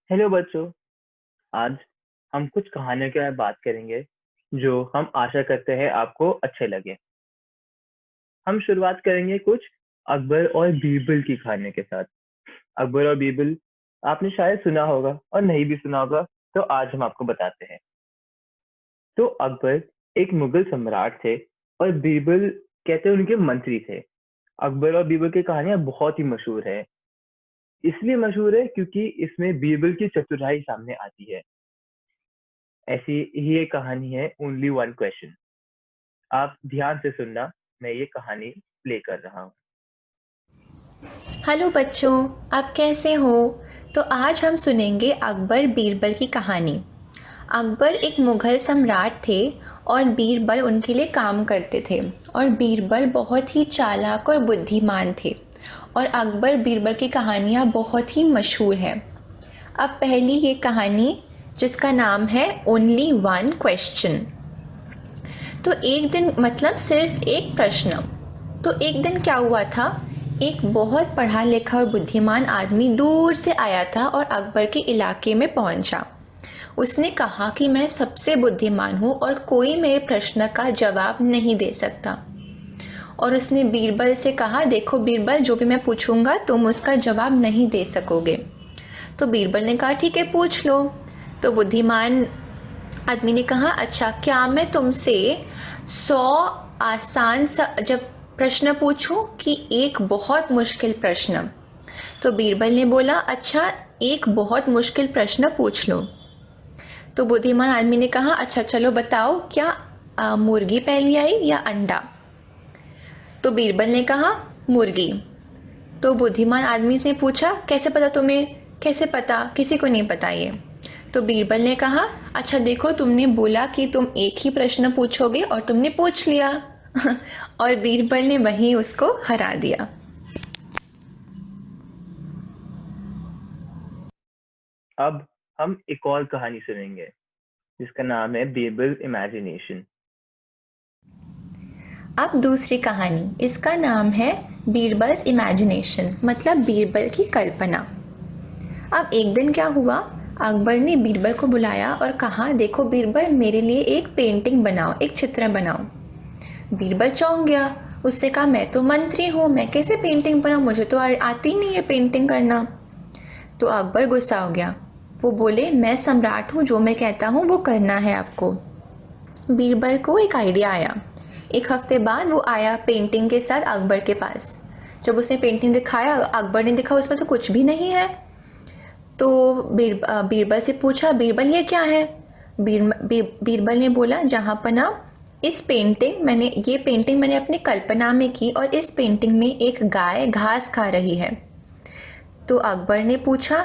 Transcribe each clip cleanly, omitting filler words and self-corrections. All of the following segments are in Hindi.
हेलो बच्चों। आज हम कुछ कहानियों के बारे में बात करेंगे जो हम आशा करते हैं आपको अच्छे लगे। हम शुरुआत करेंगे कुछ अकबर और बीरबल की कहानियों के साथ। अकबर और बीरबल आपने शायद सुना होगा और नहीं भी सुना होगा, तो आज हम आपको बताते हैं। तो अकबर एक मुगल सम्राट थे और बीरबल कहते हैं उनके मंत्री थे। अकबर और बीरबल की कहानियां बहुत ही मशहूर है। इसलिए मशहूर है क्योंकि इसमें बीरबल की चतुराई सामने आती है। ऐसी ही एक कहानी है ओनली वन क्वेश्चन। आप ध्यान से सुनना, मैं ये कहानी प्ले कर रहा हूँ। हेलो बच्चों, आप कैसे हो? तो आज हम सुनेंगे अकबर बीरबल की कहानी। अकबर एक मुग़ल सम्राट थे और बीरबल उनके लिए काम करते थे। और बीरबल बहुत ही चालाक और बुद्धिमान थे। और अकबर बीरबल की कहानियाँ बहुत ही मशहूर हैं। अब पहली ये कहानी जिसका नाम है ओनली वन क्वेश्चन। तो एक दिन मतलब सिर्फ एक प्रश्न। तो एक दिन क्या हुआ था, एक बहुत पढ़ा लिखा और बुद्धिमान आदमी दूर से आया था और अकबर के इलाके में पहुंचा। उसने कहा कि मैं सबसे बुद्धिमान हूँ और कोई मेरे प्रश्न का जवाब नहीं दे सकता। और उसने बीरबल से कहा, देखो बीरबल, जो भी मैं पूछूंगा तुम उसका जवाब नहीं दे सकोगे। तो बीरबल ने कहा, ठीक है, पूछ लो। तो बुद्धिमान आदमी ने कहा, अच्छा, क्या मैं तुमसे 100 आसान सा जब प्रश्न पूछूं कि एक बहुत मुश्किल प्रश्न? तो बीरबल ने बोला, अच्छा, एक बहुत मुश्किल प्रश्न पूछ लो। तो बुद्धिमान आदमी ने कहा, अच्छा चलो बताओ, क्या मुर्गी पहले आई या अंडा? तो बीरबल ने कहा, मुर्गी। तो बुद्धिमान आदमी ने पूछा, कैसे पता तुम्हें? कैसे पता? किसी को नहीं पता ये। तो बीरबल ने कहा, अच्छा देखो, तुमने बोला कि तुम एक ही प्रश्न पूछोगे और तुमने पूछ लिया। और बीरबल ने वहीं उसको हरा दिया। अब हम एक और कहानी सुनेंगे जिसका नाम है बीरबल इमेजिनेशन। अब दूसरी कहानी, इसका नाम है बीरबल्स इमेजिनेशन, मतलब बीरबल की कल्पना। अब एक दिन क्या हुआ, अकबर ने बीरबल को बुलाया और कहा, देखो बीरबल, मेरे लिए एक पेंटिंग बनाओ, एक चित्र बनाओ। बीरबल चौंक गया। उसने कहा, मैं तो मंत्री हूँ, मैं कैसे पेंटिंग बनाऊँ? मुझे तो आती नहीं है पेंटिंग करना। तो अकबर गुस्सा हो गया। वो बोले, मैं सम्राट हूँ, जो मैं कहता हूँ वो करना है आपको। बीरबल को एक आइडिया आया। एक हफ्ते बाद वो आया पेंटिंग के साथ अकबर के पास। जब उसने पेंटिंग दिखाया, अकबर ने देखा उसमें तो कुछ भी नहीं है। तो बीरबल से पूछा, बीरबल ये क्या है? बीरबल ने बोला, जहाँ पना, ये पेंटिंग मैंने अपनी कल्पना में की और इस पेंटिंग में एक गाय घास खा रही है। तो अकबर ने पूछा,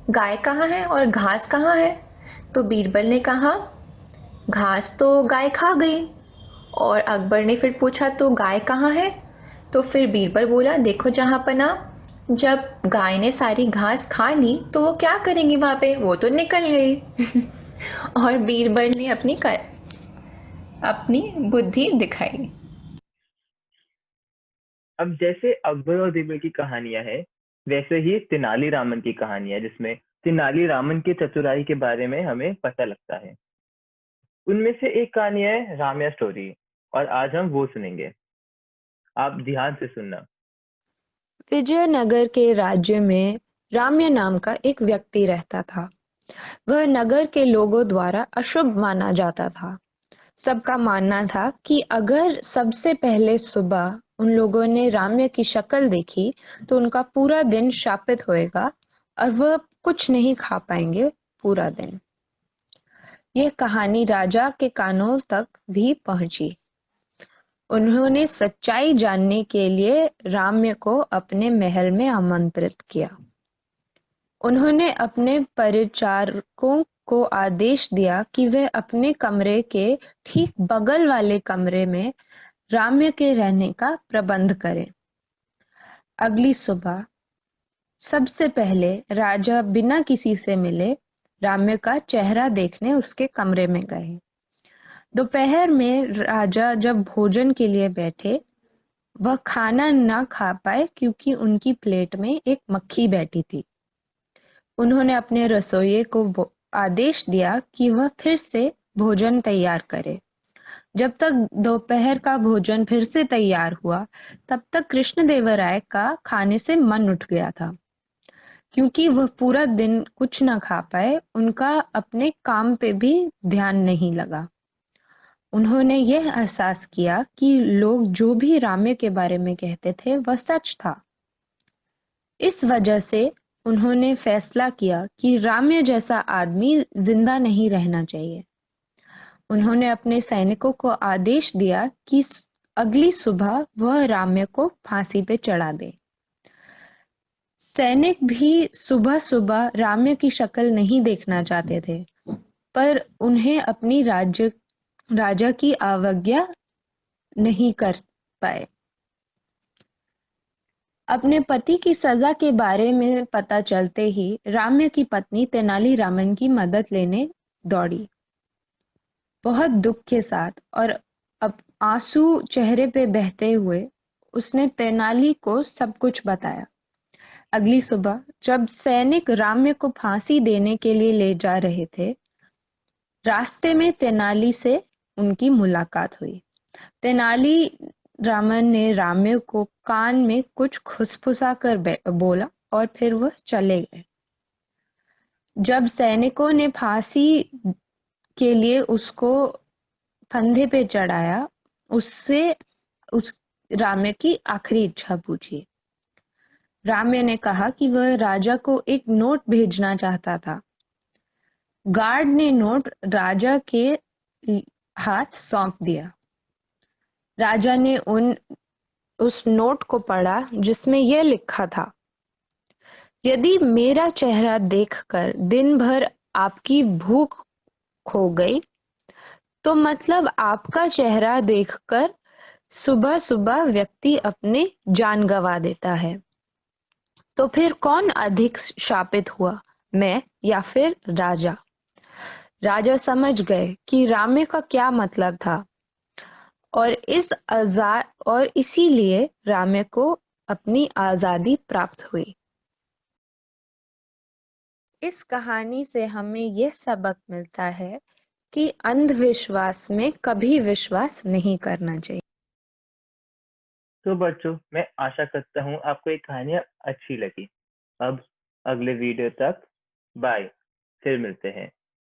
गाय कहाँ है और घास कहाँ है? तो बीरबल ने कहा, घास तो गाय खा गई। और अकबर ने फिर पूछा, तो गाय कहाँ है? तो फिर बीरबल बोला, देखो जहाँ पना, जब गाय ने सारी घास खा ली तो वो क्या करेंगी वहाँ पे? वो तो निकल गई। और बीरबल ने अपनी बुद्धि दिखाई। अब जैसे अकबर और बीरबल की कहानियां हैं, वैसे ही तेनालीरामन की कहानी है जिसमें तेनालीरामन की चतुराई के बारे में हमें पता लगता है। उनमें से एक कहानी है रामायण स्टोरी, और आज हम वो सुनेंगे। आप ध्यान से सुनना। विजयनगर के राज्य में राम्य नाम का एक व्यक्ति रहता था। वह नगर के लोगों द्वारा अशुभ माना जाता था। सबका मानना था कि अगर सबसे पहले सुबह उन लोगों ने राम्य की शक्ल देखी तो उनका पूरा दिन शापित होएगा और वह कुछ नहीं खा पाएंगे पूरा दिन। यह कहानी राजा के कानों तक भी पहुंची। उन्होंने सच्चाई जानने के लिए राम्य को अपने महल में आमंत्रित किया। उन्होंने अपने परिचारकों को आदेश दिया कि वे अपने कमरे के ठीक बगल वाले कमरे में राम्य के रहने का प्रबंध करें। अगली सुबह सबसे पहले राजा बिना किसी से मिले राम्य का चेहरा देखने उसके कमरे में गए। दोपहर में राजा जब भोजन के लिए बैठे, वह खाना न खा पाए क्योंकि उनकी प्लेट में एक मक्खी बैठी थी। उन्होंने अपने रसोइये को आदेश दिया कि वह फिर से भोजन तैयार करे। जब तक दोपहर का भोजन फिर से तैयार हुआ, तब तक कृष्णदेवराय का खाने से मन उठ गया था। क्योंकि वह पूरा दिन कुछ न खा पाए, उनका अपने काम पे भी ध्यान नहीं लगा। उन्होंने यह एहसास किया कि लोग जो भी राम्य के बारे में कहते थे, वह सच था। इस वजह से उन्होंने फैसला किया कि राम्य जैसा आदमी जिंदा नहीं रहना चाहिए। उन्होंने अपने सैनिकों को आदेश दिया कि अगली सुबह वह राम्य को फांसी पे चढ़ा दे। सैनिक भी सुबह-सुबह राम्य की शक्ल नहीं देखना चाहते थे, पर उन्हें अपनी राजा की अवज्ञा नहीं कर पाए। अपने पति की सजा के बारे में पता चलते ही राम्य की पत्नी तेनालीरामन की मदद लेने दौड़ी, बहुत दुख के साथ, और अब आंसू चेहरे पे बहते हुए उसने तेनाली को सब कुछ बताया। अगली सुबह जब सैनिक राम्य को फांसी देने के लिए ले जा रहे थे, रास्ते में तेनाली से उनकी मुलाकात हुई। तेनाली रामन ने राम्य को कान में कुछ खुसफुसा कर बोला और फिर वह चले गए। जब सैनिकों ने फांसी के लिए उसको फंदे पे चढ़ाया, उससे उस राम्य की आखिरी इच्छा पूछी। राम्य ने कहा कि वह राजा को एक नोट भेजना चाहता था। गार्ड ने नोट राजा के हाथ सौंप दिया। राजा ने उस नोट को पढ़ा जिसमें यह लिखा था, यदि मेरा चेहरा देखकर दिन भर आपकी भूख खो गई, तो मतलब आपका चेहरा देखकर सुबह-सुबह व्यक्ति अपनी जान गंवा देता है। तो फिर कौन अधिक शापित हुआ, मैं या फिर राजा? राजा समझ गए कि राम्य का क्या मतलब था, और इसीलिए राम्य को अपनी आजादी प्राप्त हुई। इस कहानी से हमें यह सबक मिलता है कि अंधविश्वास में कभी विश्वास नहीं करना चाहिए। तो बच्चों, मैं आशा करता हूँ आपको ये कहानियाँ अच्छी लगी। अब अगले वीडियो तक बाय, फिर मिलते हैं।